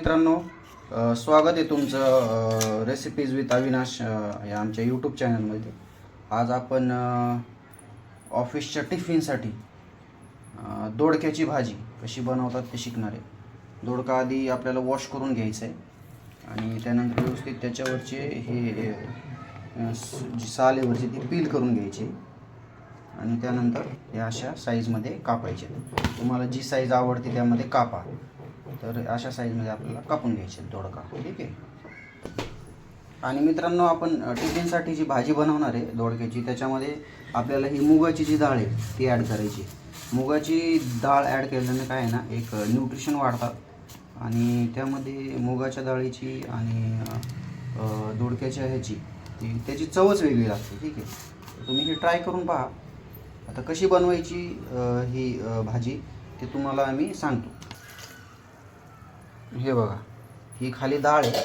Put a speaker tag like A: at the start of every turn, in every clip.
A: मित्रांनो, स्वागत आहे तुमचं रेसिपीज विथ अविनाश या आमच्या यूट्यूब चॅनलमध्ये. आज आपण ऑफिसच्या टिफिनसाठी दोडक्याची भाजी कशी बनवतात ते शिकणार आहे. दोडका आधी आपल्याला वॉश करून घ्यायचं आहे आणि त्यानंतर व्यवस्थित त्याच्यावरचे हे जी सालेवरची ती पील करून घ्यायची आणि त्यानंतर या अशा साईजमध्ये कापायचे. तुम्हाला जी साईज आवडते त्यामध्ये कापा. तर अशा साईजमध्ये आपल्याला कापून घ्यायचे दोडका, ठीक आहे. आणि मित्रांनो, आपण टिफिनसाठी जी भाजी बनवणार आहे दोडक्याची, त्याच्यामध्ये आपल्याला ही मुगाची जी डाळ आहे ती ॲड करायची. मुगाची डाळ ॲड केल्याने काय आहे ना, एक न्यूट्रिशन वाढतात आणि त्यामध्ये मुगाच्या डाळीची आणि दोडक्याच्या ह्याची त्याची चवच वेगळी लागते, ठीक आहे. तुम्ही हे ट्राय करून पहा. आता कशी बनवायची ही भाजी ते तुम्हाला आम्ही सांगतो. हे बघा, ही खाली डाळ आहे,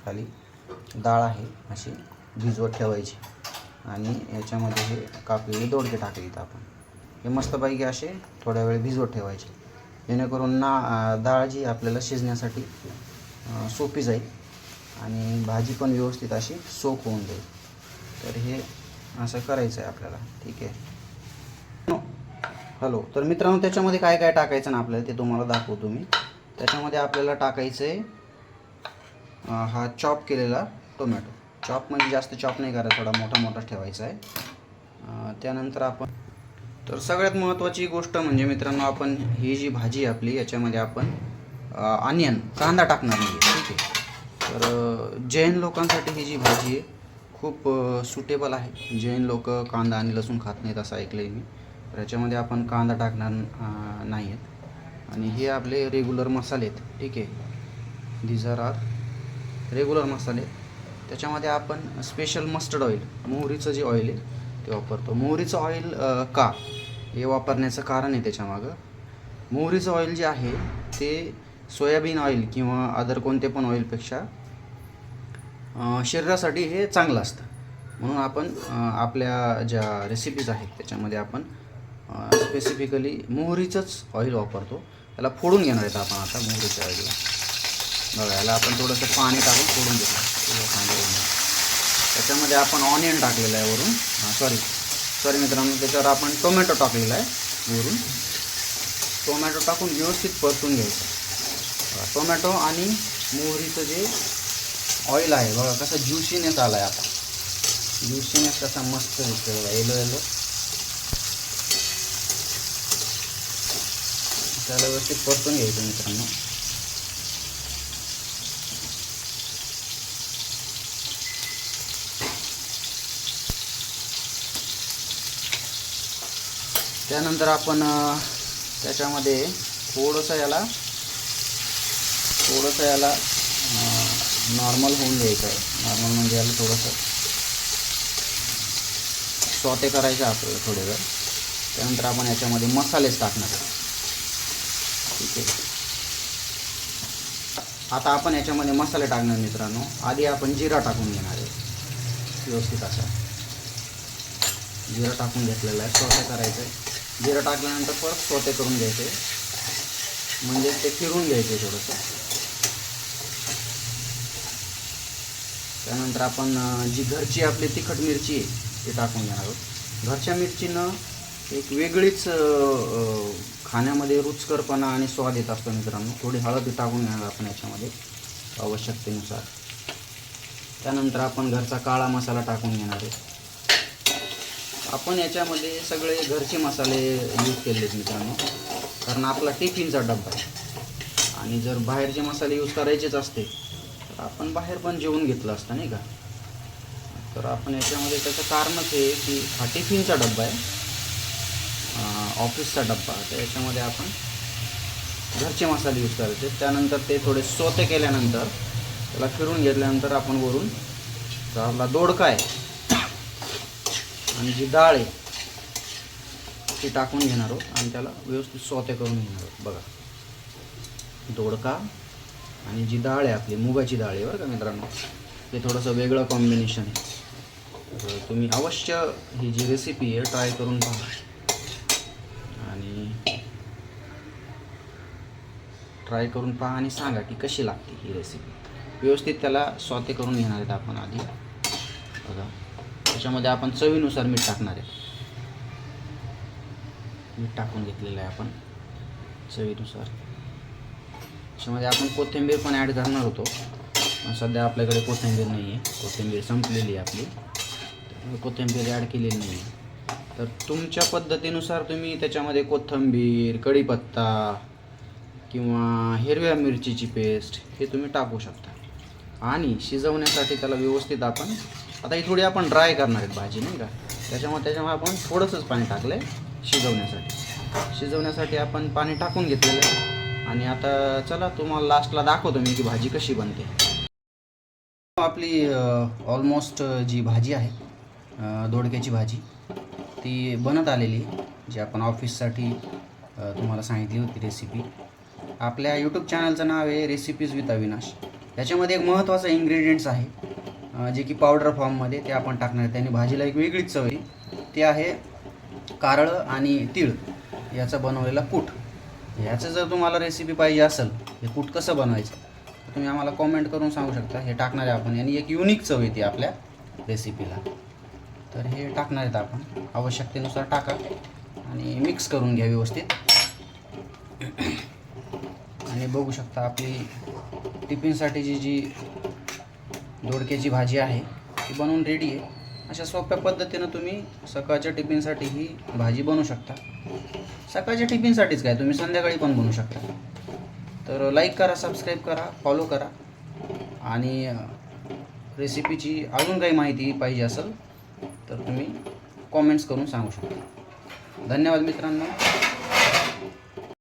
A: खाली डाळ आहे अशी भिजवत ठेवायची आणि याच्यामध्ये हे कापलेले दोडके टाकले आहेत आपण. हे मस्तपैकी असे थोड्या वेळ भिजवत ठेवायचे, जेणेकरून डाळ जी आपल्याला शिजण्यासाठी सोपी जाईल आणि भाजी पण व्यवस्थित अशी सोक होऊन जाईल. तर हे असं करायचं आहे आपल्याला, ठीक आहे. हॅलो. तर मित्रांनो, त्याच्यामध्ये काय काय टाकायचं ना आपल्याला ते तुम्हाला दाखवतो मी. त्याच्यामध्ये आपल्याला टाकायचं आहे हा चॉप केलेला टोमॅटो. चॉप म्हणजे जास्त चॉप नाही करायचा, थोडा मोठा मोठा ठेवायचा आहे. त्यानंतर आपण सगळ्यात महत्त्वाची गोष्ट म्हणजे मित्रांनो, आपण ही जी भाजी आपली याच्यामध्ये आपण ऑनियन कांदा टाकणार नाही, ठीक आहे. तर जैन लोकांसाठी ही जी भाजी आहे खूप सुटेबल आहे. जैन लोक कांदा आणि लसूण खात नाहीत असं ऐकलं आहे मी. तर याच्यामध्ये आपण कांदा टाकणार नाही आहेत. आणि हे आपले रेग्युलर मसाले आहेत, ठीक आहे. दीज आर रेग्युलर मसाले. त्याच्यामध्ये आपण स्पेशल मस्टर्ड ऑइल, मोहरीचं जे ऑइल आहे ते वापरतो. मोहरीचं ऑइल का हे वापरण्याचं कारण आहे त्याच्यामागं. मोहरीचं ऑइल जे आहे ते सोयाबीन ऑइल किंवा अदर कोणते पण ऑइलपेक्षा शरीरासाठी हे चांगलं असतं. म्हणून आपण आपल्या ज्या रेसिपीज आहेत त्याच्यामध्ये आपण स्पेसिफिकली मोहरीचंच ऑइल वापरतो. त्याला फोडून घेणार आहेत आपण आता मोहरीच्या ऑइलला. बघा, याला आपण थोडंसं पाणी टाकून फोडून घेतो. त्याच्यामध्ये आपण ऑनियन टाकलेलं आहे वरून. सॉरी मित्रांनो, त्याच्यावर आपण टोमॅटो टाकलेला आहे वरून. टोमॅटो टाकून व्यवस्थित परतून घ्यायचं. टोमॅटो आणि मोहरीचं जे ऑइल आहे बघा कसा ज्युसीनेस आला आहे आता. ज्युसीनेस कसा मस्त दिसतो बघा, येलो येलो. त्याला व्यवस्थित परतून घ्यायचं मित्रांनो. त्यानंतर आपण त्याच्यामध्ये थोडंसं याला नॉर्मल होऊन द्यायचं आहे. नॉर्मल म्हणजे याला थोडंसं सॉटे करायचं आपल्याला थोडे वेळ. त्यानंतर आपण याच्यामध्ये मसालेच टाकणार आहे, ठीक आहे. आता आपण याच्यामध्ये मसाले टाकणार मित्रांनो. आधी आपण जिरा टाकून घेणार आहे व्यवस्थित असा. जिरा टाकून घेतलेला आहे, सॉटे करायचं आहे. जिरा टाकल्यानंतर परत सॉटे करून घ्यायचे, म्हणजे ते फिरून घ्यायचे थोडंसं. त्यानंतर आपण जी घरची आपली तिखट मिरची आहे ती टाकून घेणार आहोत. घरच्या मिरचीनं एक वेगळीच खाण्यामध्ये रुचकरपणा आणि स्वाद येत असतो मित्रांनो. थोडी हळद टाकून घेणार आपण याच्यामध्ये आवश्यकतेनुसार. त्यानंतर आपण घरचा काळा मसाला टाकून घेणार आहे. आपण याच्यामध्ये सगळे घरचे मसाले यूज केले आहेत मित्रांनो, कारण आपला टिफिनचा डब्बा आहे आणि जर बाहेरचे मसाले यूज करायचेच असते तर आपण बाहेर पण जेवून घेतलं असतं, नाही का. तर आपण याच्यामध्ये त्याचं कारणच आहे की हा टिफिनचा डब्बा आहे, ऑफिसचा डब्बा. तर याच्यामध्ये आपण घरचे मसाले यूज करायचे. त्यानंतर ते थोडे सोते केल्यानंतर त्याला फिरून घेतल्यानंतर आपण वरून आपला दोडका आहे आणि जी डाळ आहे ती टाकून घेणार आहोत आणि त्याला व्यवस्थित सोते करून घेणार आहोत. बघा, दोडका आणि जी डाळ आहे आपली मुगाची डाळ आहे बरं का मित्रांनो. ते थोडंसं वेगळं कॉम्बिनेशन आहे. तर तुम्ही अवश्य ही जी रेसिपी आहे ट्राय करून पहा आणि ट्राय करून पहा आणि सांगा की कशी लागते ही रेसिपी। व्यवस्थित त्याला सॉते करून घेणार आहेत आपण आधी। बघा, त्याच्यामध्ये आपण चवीनुसार मीठ टाकणार आहे। मीठ टाकून घेतलेलं आहे आपण चवीनुसार। त्याच्यामध्ये आपण कोथिंबीर पण ॲड करणार होतो, पण सध्या आपल्याकडे कोथिंबीर नाही आहे, कोथिंबीर संपलेली आहे आपली, त्यामुळे कोथिंबीर ॲड केलेली नाही आहे। तर तुमच्या पद्धतीनुसार तुम्ही त्याच्यामध्ये कोथिंबीर, कढीपत्ता किंवा हिरव्या मिरचीची पेस्ट हे तुम्ही टाकू शकता। आणि शिजवण्यासाठी त्याला व्यवस्थित आपण आता ही थोडी आपण ड्राय करणार आहेत भाजी नाही का, त्याच्यामुळे आपण थोडंसंच पाणी टाकलं आहे शिजवण्यासाठी आपण पाणी टाकून घेतलेलं आहे। आणि आता चला तुम्हाला लास्टला दाखवतो मी की भाजी कशी बनते। आपली ऑलमोस्ट जी भाजी आहे दोडक्याची भाजी ती बनत आलेली, जी आपण ऑफिससाठी तुम्हाला सांगितली होती रेसिपी। आपल्या यूट्यूब चॅनलचं नाव आहे रेसिपीज विथ अविनाश। याच्यामध्ये एक महत्त्वाचा इन्ग्रेडियंट्स आहे जे की पावडर फॉर्ममध्ये ते आपण टाकणार आहे, त्याने भाजीला एक वेगळीच चव येईल। ते आहे कारळं आणि तीळ याचं बनवलेला कूट। ह्याचं जर तुम्हाला रेसिपी पाहिजे असेल, हे कूट कसं बनवायचं, तर तुम्ही आम्हाला कॉमेंट करून सांगू शकता। हे टाकणार आहे आपण, आणि एक युनिक चव येते आपल्या रेसिपीला। तर हे टाकणार आहेत आपण, आवश्यकतेनुसार टाका आणि मिक्स करून घ्या व्यवस्थित। आणि बघू शकता आपली टिफिनसाठीची जी दोडक्याची भाजी आहे ती बनवून रेडी आहे। अशा सोप्या पद्धतीनं तुम्ही सकाळच्या टिफिनसाठी ही भाजी बनवू शकता। सकाळच्या टिफिनसाठीच काय, तुम्ही संध्याकाळी पण बनवू शकता। तर लाईक करा, सबस्क्राईब करा, फॉलो करा, आणि रेसिपीची अजून काही माहिती पाहिजे असेल तर तुम्ही कॉमेंट्स करून सांगू शकता। धन्यवाद मित्रांनो।